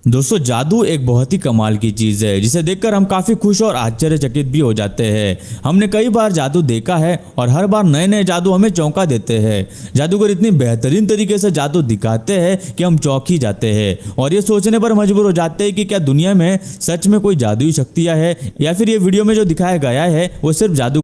दोस्तों, जादू एक बहुत ही कमाल की चीज है जिसे देखकर हम काफी खुश और आश्चर्यचकित भी हो जाते हैं। हमने कई बार जादू देखा है और हर बार नए नए जादू हमें चौंका देते हैं। जादूगर इतनी बेहतरीन तरीके से जादू दिखाते हैं कि हम चौंक ही जाते हैं और ये सोचने पर मजबूर हो जाते हैं कि क्या दुनिया में सच में कोई जादुई शक्तियां है या फिर ये वीडियो में जो दिखाया गया है वो सिर्फ जादू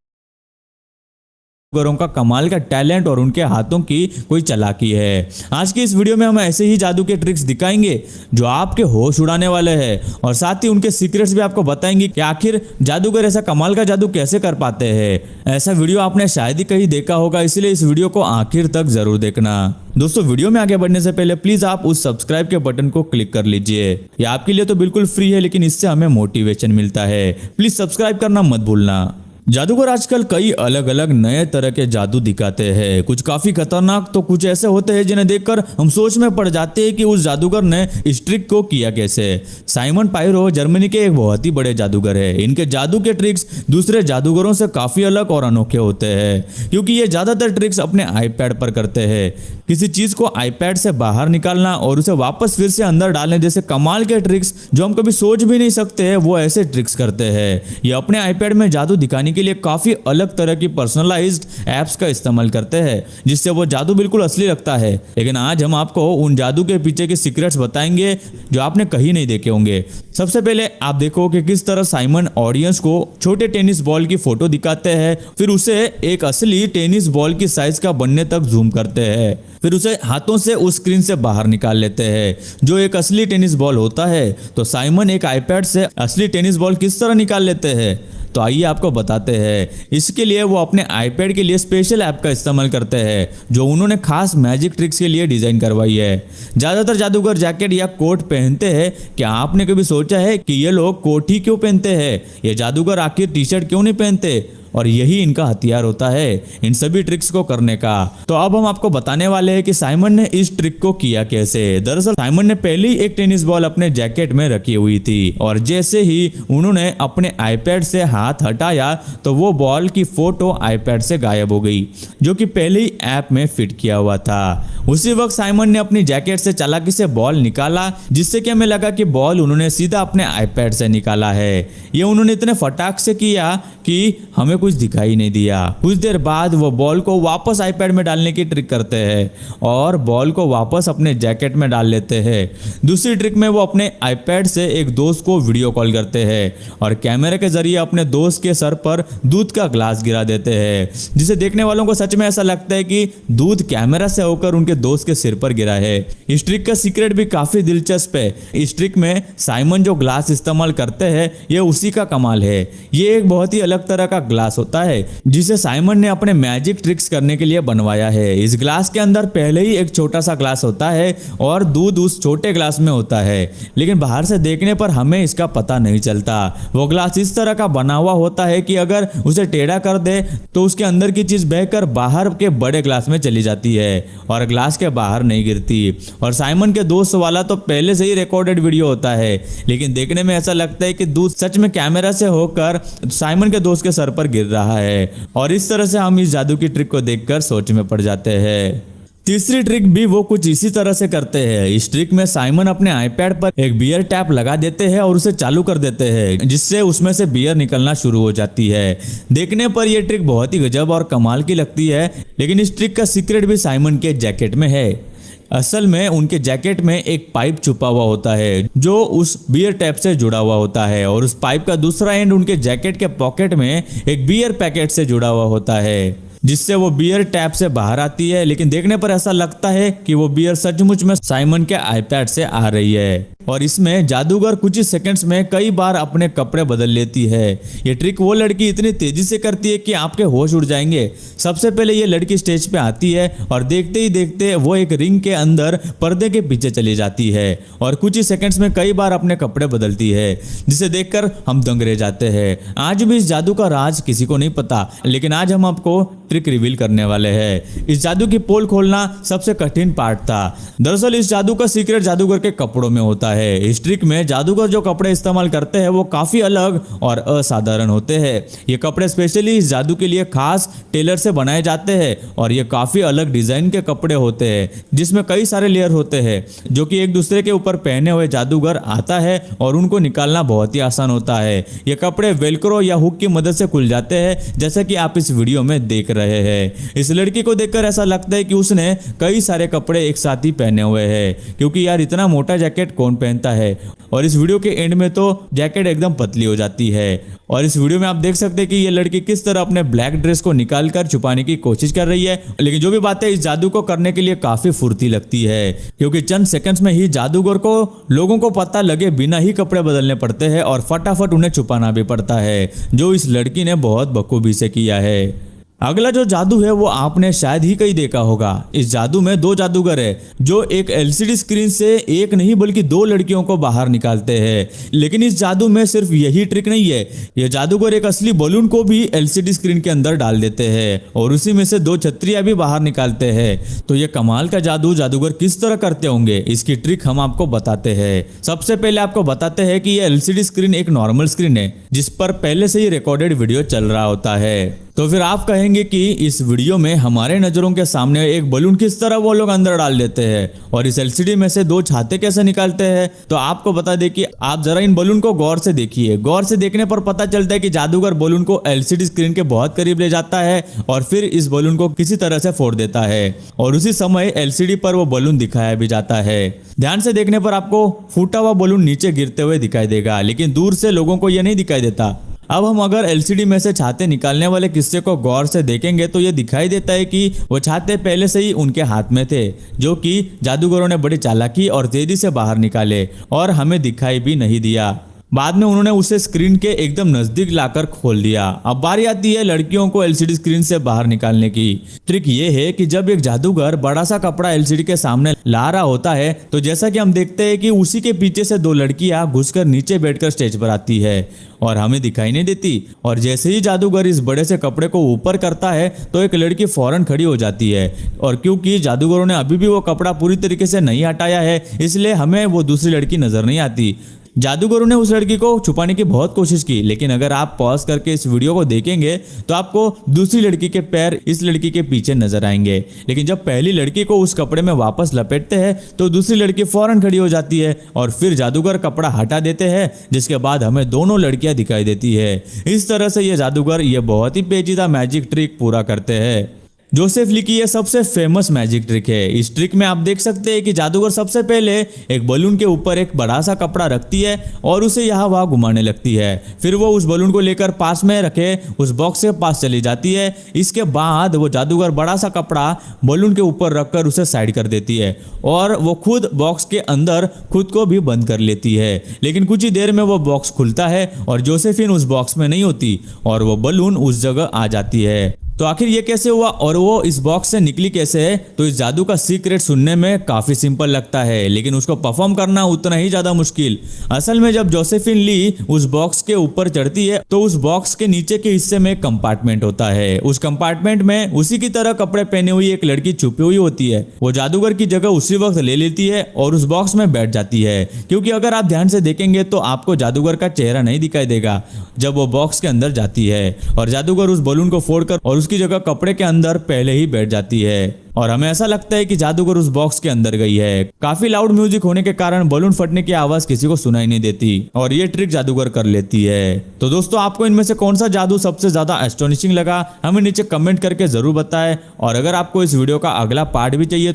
का कमाल का टैलेंट और उनके हाथों की कोई चालाकी है। आज की इस वीडियो में हम ऐसे ही जादू के ट्रिक्स दिखाएंगे जो आपके होश उड़ाने वाले हैं और साथ ही उनके सीक्रेट्स भी आपको बताएंगे कि आखिर जादूगर ऐसा कमाल का जादू कैसे कर पाते हैं। ऐसा वीडियो आपने शायद ही कहीं देखा होगा, इसलिए इस वीडियो को आखिर तक जरूर देखना। दोस्तों, वीडियो में आगे बढ़ने से पहले प्लीज आप उस सब्सक्राइब के बटन को क्लिक कर लीजिए। ये आपके लिए तो बिल्कुल फ्री है, लेकिन इससे हमें मोटिवेशन मिलता है। प्लीज सब्सक्राइब करना मत भूलना। जादूगर आजकल कई अलग अलग नए तरह के जादू दिखाते हैं। कुछ काफी खतरनाक तो कुछ ऐसे होते हैं जिन्हें देखकर हम सोच में पड़ जाते हैं कि उस जादूगर ने इस ट्रिक को किया कैसे। साइमन पायरो जर्मनी के एक बहुत ही बड़े जादूगर है। इनके जादू के ट्रिक्स दूसरे जादूगरों से काफी अलग और अनोखे होते हैं क्योंकि ये ज्यादातर ट्रिक्स अपने आईपैड पर करते हैं। किसी चीज को आईपैड से बाहर निकालना और उसे वापस फिर से अंदर डालने जैसे कमाल के ट्रिक्स जो हम कभी सोच भी नहीं सकते हैं, वो ऐसे ट्रिक्स करते हैं। ये अपने आईपैड में जादू दिखाने के लिए काफी अलग तरह की पर्सनलाइज्ड एप्स का इस्तेमाल करते हैं जिससे वो जादू बिल्कुल असली लगता है। लेकिन आज हम आपको उन जादू के पीछे के सीक्रेट्स बताएंगे जो आपने कहीं नहीं देखे होंगे। सबसे पहले आप देखो कि किस तरह साइमन ऑडियंस को छोटे टेनिस बॉल की फोटो दिखाते हैं, फिर उसे एक असली टेनिस बॉल की साइज का बनने तक जूम करते हैं, फिर उसे हाथों से उस स्क्रीन से बाहर निकाल लेते हैं जो एक असली टेनिस बॉल होता है। तो साइमन एक आईपैड से असली टेनिस बॉल किस तरह निकाल लेते हैं, तो आइए आपको बताते हैं। इसके लिए वो अपने आईपैड के लिए स्पेशल ऐप का इस्तेमाल करते हैं जो उन्होंने खास मैजिक ट्रिक्स के लिए डिजाइन करवाई है। ज्यादातर जादूगर जैकेट या कोट पहनते हैं। क्या आपने कभी सोचा है कि ये लोग कोट ही क्यों पहनते हैं? ये जादूगर आखिर टी शर्ट क्यों नहीं पहनते? और यही इनका हथियार होता है इन सभी ट्रिक्स को करने का। तो अब हम आपको बताने वाले हैं कि साइमन ने इस ट्रिक को किया कैसे। दरअसल साइमन ने पहले ही एक टेनिस बॉल अपने जैकेट में रखी हुई थी और जैसे ही उन्होंने अपने आईपैड से हाथ हटाया तो वो बॉल की फोटो आईपैड से गायब हो गई जो कि पहले ही ऐप में फिट किया हुआ था। उसी वक्त साइमन ने अपनी जैकेट से चालाकी से बॉल निकाला जिससे कि हमें लगा कि बॉल उन्होंने सीधा अपने आईपैड से निकाला है। ये उन्होंने इतने फटाक से किया कि हमें कुछ दिखाई नहीं दिया। कुछ देर बाद वो बॉल को वापस आईपैड में डालने की ट्रिक करते हैं और बॉल को वापस अपने जैकेट में डाल लेते हैं। दूसरी ट्रिक में वो अपने आईपैड से एक दोस्त को वीडियो कॉल करते हैं और कैमरे के जरिए अपने दोस्त के सर पर दूध का ग्लास गिरा देते हैं जिसे देखने वालों को सच में ऐसा लगता है कि दूध कैमरा से होकर उनके दोस्त के सिर पर गिरा है। इस ट्रिक का सीक्रेट भी काफी दिलचस्प है। इस ट्रिक में साइमन जो ग्लास इस्तेमाल करते हैं ये उसी का कमाल है। ये एक बहुत ही अलग तरह का ग्लास होता है जिसे साइमन ने अपने मैजिक ट्रिक्स करने के लिए बनवाया है। इस ग्लास के अंदर पहले ही एक छोटा सा ग्लास होता है और दूध उस छोटे ग्लास में होता है, लेकिन बाहर से देखने पर हमें इसका पता नहीं चलता। वो ग्लास इस तरह का बना हुआ होता है कि अगर उसे टेढ़ा कर दे तो उसके अंदर की चीज बहकर बाहर के बड़े ग्लास में चली जाती है और ग्लास के बाहर नहीं गिरती। और साइमन के दोस्त वाला तो पहले से ही रिकॉर्डेड वीडियो होता है, लेकिन देखने में ऐसा लगता है कि दूध सच में कैमरा से होकर साइमन के दोस्त के सर पर गिर रहा है और इस तरह से हम इस जादू की ट्रिक को देखकर सोच में पड़ जाते हैं। तीसरी ट्रिक भी वो कुछ इसी तरह से करते हैं। इस ट्रिक में साइमन अपने आईपैड पर एक बियर टैप लगा देते हैं और उसे चालू कर देते हैं जिससे उसमें से बियर निकलना शुरू हो जाती है। देखने पर यह ट्रिक बहुत ही गजब और कमाल की लगती है, लेकिन इस ट्रिक का सीक्रेट भी साइमन के जैकेट में है। असल में उनके जैकेट में एक पाइप छुपा हुआ होता है जो उस बियर टैप से जुड़ा हुआ होता है और उस पाइप का दूसरा एंड उनके जैकेट के पॉकेट में एक बियर पैकेट से जुड़ा हुआ होता है जिससे वो बियर टैप से बाहर आती है। लेकिन देखने पर ऐसा लगता है कि वो बियर सचमुच में साइमन के आईपैड से आ रही है और इसमें जादूगर कुछ ही सेकंड्स में कई बार अपने कपड़े बदल लेती है। ये ट्रिक वो लड़की इतनी तेजी से करती है कि आपके होश उड़ जाएंगे। सबसे पहले ये लड़की स्टेज पे आती है और देखते ही देखते वो एक रिंग के अंदर पर्दे के पीछे चली जाती है और कुछ ही सेकंड्स में कई बार अपने कपड़े बदलती है जिसे देखकर हम दंग रह जाते हैं। आज भी इस जादू का राज किसी को नहीं पता, लेकिन आज हम आपको ट्रिक रिवील करने वाले हैं। इस जादू की पोल खोलना सबसे कठिन पार्ट था। दरअसल इस जादू का सीक्रेट जादूगर के कपड़ों में होता है। इस ट्रिक में जादूगर जो कपड़े इस्तेमाल करते हैं वो काफी अलग और असाधारण होते हैं। ये कपड़े स्पेशली इस जादू के लिए खास टेलर से बनाए जाते हैं और ये काफी अलग डिजाइन के कपड़े होते हैं जिसमें कई सारे लेयर होते हैं जो कि एक दूसरे के ऊपर पहने हुए जादूगर आता है और उनको निकालना बहुत ही आसान होता है। ये कपड़े वेलक्रो या हुक की मदद से खुल जाते हैं जैसे कि आप इस वीडियो में देख रहे हैं। इस लड़की को देखकर ऐसा लगता है कि उसने कई सारे कपड़े एक साथ ही पहने हुए हैं क्योंकि यार इतना मोटा जैकेट कौन पहनता है। और इस वीडियो के एंड में तो जैकेट एकदम पतली हो जाती है और इस वीडियो में आप देख सकते हैं कि ये लड़की किस तरह अपने ब्लैक ड्रेस को निकालकर छुपाने की कोशिश कर रही है। लेकिन जो भी बात है, इस जादू को करने के लिए काफी फुर्ती लगती है क्योंकि चंद सेकंड्स में ही जादूगर को लोगों को पता लगे बिना ही कपड़े बदलने पड़ते हैं और फटाफट उन्हें छुपाना भी पड़ता है, जो इस लड़की ने बहुत बखूबी से किया है। अगला जो जादू है वो आपने शायद ही कहीं देखा होगा। इस जादू में दो जादूगर है जो एक एलसीडी स्क्रीन से एक नहीं बल्कि दो लड़कियों को बाहर निकालते हैं। लेकिन इस जादू में सिर्फ यही ट्रिक नहीं है, ये जादूगर एक असली बलून को भी एलसीडी स्क्रीन के अंदर डाल देते हैं और उसी में से दो छतरियां भी बाहर निकालते हैं। तो ये कमाल का जादू जादूगर किस तरह करते होंगे, इसकी ट्रिक हम आपको बताते हैं। सबसे पहले आपको बताते हैं कि ये एलसीडी स्क्रीन एक नॉर्मल स्क्रीन है जिस पर पहले से ही रिकॉर्डेड वीडियो चल रहा होता है। तो फिर आप कहेंगे कि इस वीडियो में हमारे नजरों के सामने एक बलून किस तरह वो लोग अंदर डाल देते हैं और इस एलसीडी में से दो छाते कैसे निकालते हैं। तो आपको बता दें कि आप जरा इन बलून को गौर से देखिए। गौर से देखने पर पता चलता है कि जादूगर बलून को एलसीडी स्क्रीन के बहुत करीब ले जाता है और फिर इस बलून को किसी तरह से फोड़ देता है और उसी समय एलसीडी पर वो बलून दिखाया भी जाता है। ध्यान से देखने पर आपको फूटा हुआ बलून नीचे गिरते हुए दिखाई देगा, लेकिन दूर से लोगों को यह नहीं दिखाई देता। अब हम अगर एलसीडी में से छाते निकालने वाले किस्से को गौर से देखेंगे तो ये दिखाई देता है कि वो छाते पहले से ही उनके हाथ में थे, जो कि जादूगरों ने बड़ी चालाकी और तेजी से बाहर निकाले और हमें दिखाई भी नहीं दिया। बाद में उन्होंने उसे स्क्रीन के एकदम नजदीक लाकर खोल दिया। अब बारी आती है लड़कियों को एलसीडी स्क्रीन से बाहर निकालने की। ट्रिक ये है कि जब एक जादूगर बड़ा सा कपड़ा एलसीडी के सामने ला रहा होता है तो जैसा कि हम देखते हैं कि उसी के पीछे से दो लड़कियां घुसकर नीचे बैठकर स्टेज पर आती है और हमें दिखाई नहीं देती। और जैसे ही जादूगर इस बड़े से कपड़े को ऊपर करता है तो एक लड़की फौरन खड़ी हो जाती है और क्योंकि जादूगरों ने अभी भी वो कपड़ा पूरी तरीके से नहीं हटाया है इसलिए हमें वो दूसरी लड़की नजर नहीं आती। जादूगरों ने उस लड़की को छुपाने की बहुत कोशिश की, लेकिन अगर आप पॉज करके इस वीडियो को देखेंगे तो आपको दूसरी लड़की के पैर इस लड़की के पीछे नजर आएंगे। लेकिन जब पहली लड़की को उस कपड़े में वापस लपेटते हैं तो दूसरी लड़की फौरन खड़ी हो जाती है और फिर जादूगर कपड़ा हटा देते हैं, जिसके बाद हमें दोनों लड़कियां दिखाई देती है। इस तरह से ये जादूगर ये बहुत ही पेचीदा मैजिक ट्रिक पूरा करते हैं। जोसेफ ली की यह सबसे फेमस मैजिक ट्रिक है। इस ट्रिक में आप देख सकते हैं कि जादूगर सबसे पहले एक बलून के ऊपर एक बड़ा सा कपड़ा रखती है और उसे यहाँ वहाँ घुमाने लगती है। फिर वो उस बलून को लेकर पास में रखे उस बॉक्स के पास चली जाती है। इसके बाद वो जादूगर बड़ा सा कपड़ा बलून के ऊपर रखकर उसे साइड कर देती है और वो खुद बॉक्स के अंदर खुद को भी बंद कर लेती है। लेकिन कुछ ही देर में वो बॉक्स खुलता है और जोसेफिन उस बॉक्स में नहीं होती और वो बलून उस जगह आ जाती है। तो आखिर ये कैसे हुआ और वो इस बॉक्स से निकली कैसे है? तो इस जादू का सीक्रेट सुनने में काफी सिंपल लगता है, लेकिन उसको परफॉर्म करना उतना ही ज्यादा मुश्किल। असल में जब जोसेफिन ली उस बॉक्स के ऊपर चढ़ती है तो उस बॉक्स के नीचे के हिस्से में कंपार्टमेंट होता है। उस कंपार्टमेंट में उसी की तरह कपड़े पहने हुई एक लड़की छुपी हुई होती है। वो जादूगर की जगह उसी वक्त ले लेती है और उस बॉक्स में बैठ जाती है, क्योंकि अगर आप ध्यान से देखेंगे तो आपको जादूगर का चेहरा नहीं दिखाई देगा जब वो बॉक्स के अंदर जाती है और जादूगर उस बलून को फोड़कर और उसकी जगह कपड़े के अंदर पहले ही बैठ जाती है और हमें ऐसा लगता है कि जादूगर उस बॉक्स के अंदर गई है। काफी लाउड म्यूजिक होने के कारण बलून फटने की आवाज किसी को सुनाई नहीं देती और ये ट्रिक जादूगर कर लेती है। तो दोस्तों, आपको इनमें से कौन सा जादू सबसे ज्यादा एस्टोनिशिंग लगा हमें नीचे कमेंट करके जरूर बताएं और अगर आपको इस वीडियो का अगला पार्ट भी चाहिए तो